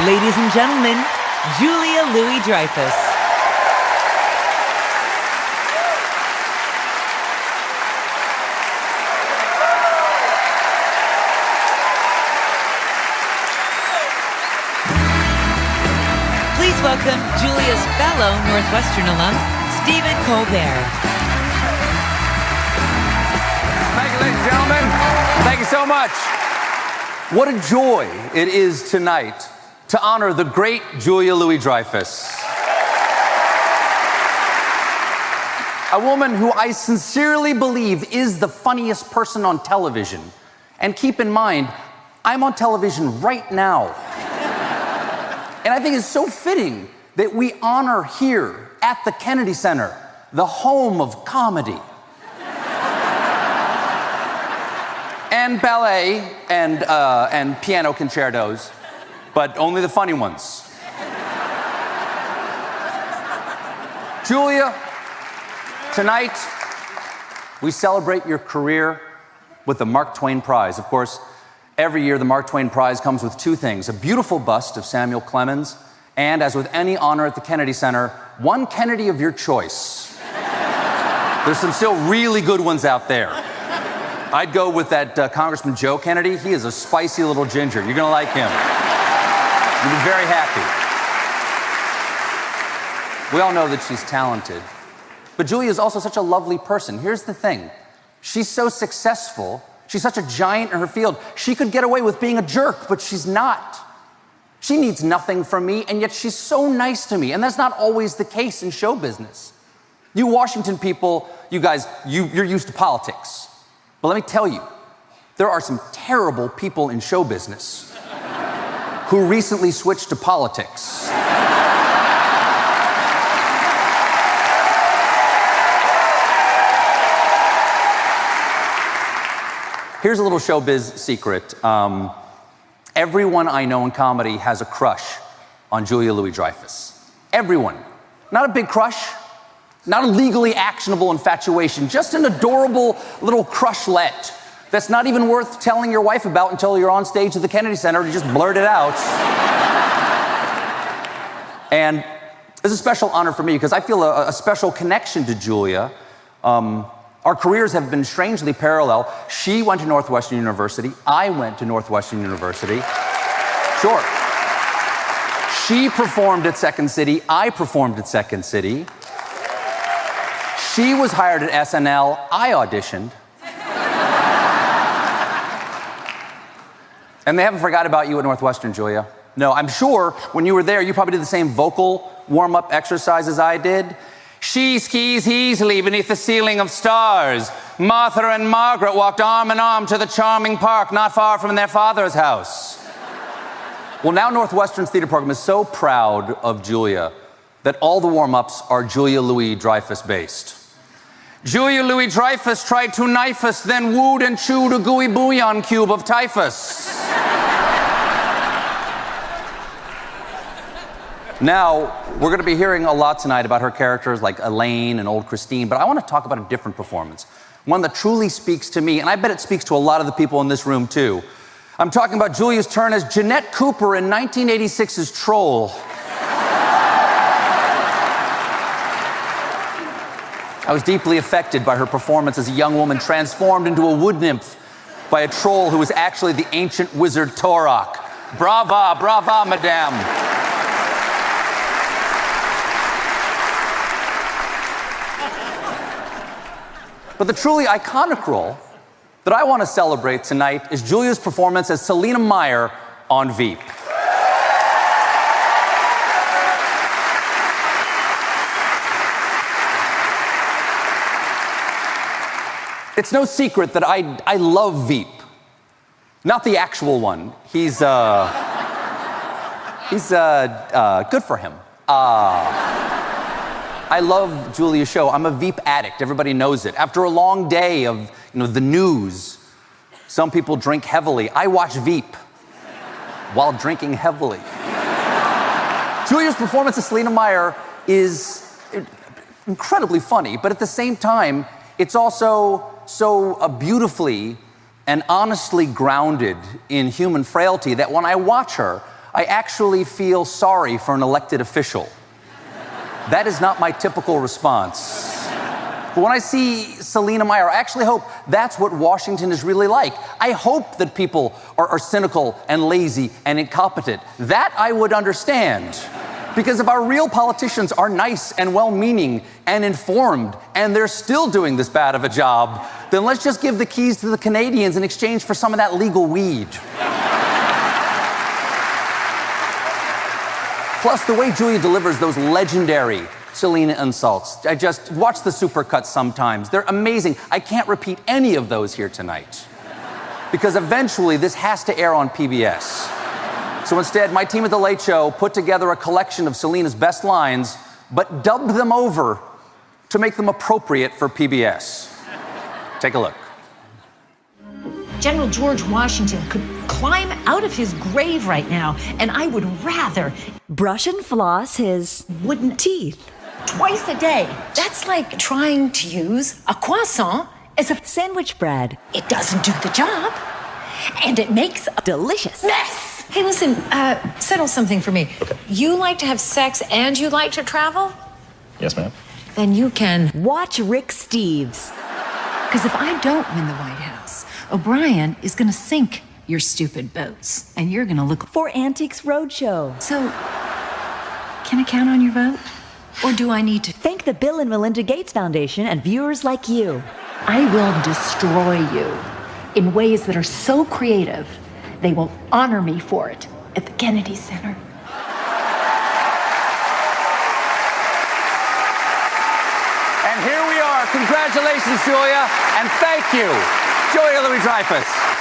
Ladies and gentlemen, Julia Louis-Dreyfus. Please welcome Julia's fellow Northwestern alum, Stephen Colbert. Thank you, ladies and gentlemen. Thank you so much. What a joy it is tonight to honor the great Julia Louis-Dreyfus. A woman who I sincerely believe is the funniest person on television. And keep in mind, I'm on television right now. And I think it's so fitting that we honor here at the Kennedy Center, the home of comedy. And ballet and piano concertos, but only the funny ones. Julia, tonight we celebrate your career with the Mark Twain Prize. Of course, every year the Mark Twain Prize comes with two things: a beautiful bust of Samuel Clemens, and, as with any honor at the Kennedy Center, one Kennedy of your choice. There's some still really good ones out there. I'd go with that Congressman Joe Kennedy. He is a spicy little ginger. You're gonna like him. You'll be very happy. We all know that she's talented, but Julia is also such a lovely person. Here's the thing. She's so successful. She's such a giant in her field. She could get away with being a jerk, but she's not. She needs nothing from me, and yet she's so nice to me. And that's not always the case in show business. You Washington people, you guys, you're used to politics. But let me tell you, there are some terrible people in show business who recently switched to politics. Here's a little showbiz secret. Everyone I know in comedy has a crush on Julia Louis-Dreyfus. Everyone. Not a big crush, not a legally actionable infatuation, just an adorable little crushlet that's not even worth telling your wife about until you're on stage at the Kennedy Center to just blurt it out. And it's a special honor for me because I feel a special connection to Julia. Our careers have been strangely parallel. She went to Northwestern University. I went to Northwestern University. Sure. She performed at Second City. I performed at Second City. She was hired at SNL. I auditioned. And they haven't forgot about you at Northwestern, Julia. No, I'm sure when you were there, you probably did the same vocal warm-up exercises I did. She skis easily beneath the ceiling of stars. Martha and Margaret walked arm in arm to the charming park not far from their father's house. Well, now Northwestern's theater program is so proud of Julia that all the warm-ups are Julia Louis-Dreyfus based. Julia Louis-Dreyfus tried to knife us, then wooed and chewed a gooey bouillon cube of typhus. Now, we're going to be hearing a lot tonight about her characters like Elaine and Old Christine, but I want to talk about a different performance, one that truly speaks to me, and I bet it speaks to a lot of the people in this room, too. I'm talking about Julia's turn as Jeanette Cooper in 1986's Troll. I was deeply affected by her performance as a young woman transformed into a wood nymph by a troll who was actually the ancient wizard Torok. Brava, brava, madame. But the truly iconic role that I want to celebrate tonight is Julia's performance as Selena Meyer on Veep. It's no secret that I love Veep. Not the actual one. He's good for him. I love Julia's show. I'm a Veep addict. Everybody knows it. After a long day of, the news, some people drink heavily. I watch Veep while drinking heavily. Julia's performance as Selena Meyer is incredibly funny, but at the same time, it's also so beautifully and honestly grounded in human frailty that when I watch her, I actually feel sorry for an elected official. That is not my typical response. But when I see Selina Meyer, I actually hope that's what Washington is really like. I hope that people are cynical and lazy and incompetent. That I would understand. Because if our real politicians are nice and well-meaning and informed, and they're still doing this bad of a job, then let's just give the keys to the Canadians in exchange for some of that legal weed. Plus, the way Julia delivers those legendary Selena insults, I just watch the supercuts sometimes. They're amazing. I can't repeat any of those here tonight. Because eventually, this has to air on PBS. So instead, my team at The Late Show put together a collection of Selena's best lines, but dubbed them over to make them appropriate for PBS. Take a look. General George Washington could climb out of his grave right now, and I would rather brush and floss his wooden teeth twice a day. That's like trying to use a croissant as a sandwich bread. It doesn't do the job, and it makes a delicious mess. Hey, listen, settle something for me. Okay. You like to have sex and you like to travel? Yes, ma'am. Then you can watch Rick Steves. Because if I don't win the White House, O'Brien is going to sink your stupid boats, and you're going to look for Antiques Roadshow. So, can I count on your vote? Or do I need to thank the Bill and Melinda Gates Foundation and viewers like you? I will destroy you in ways that are so creative, they will honor me for it at the Kennedy Center. And here we are. Congratulations, Julia, and thank you, Julia Louis-Dreyfus.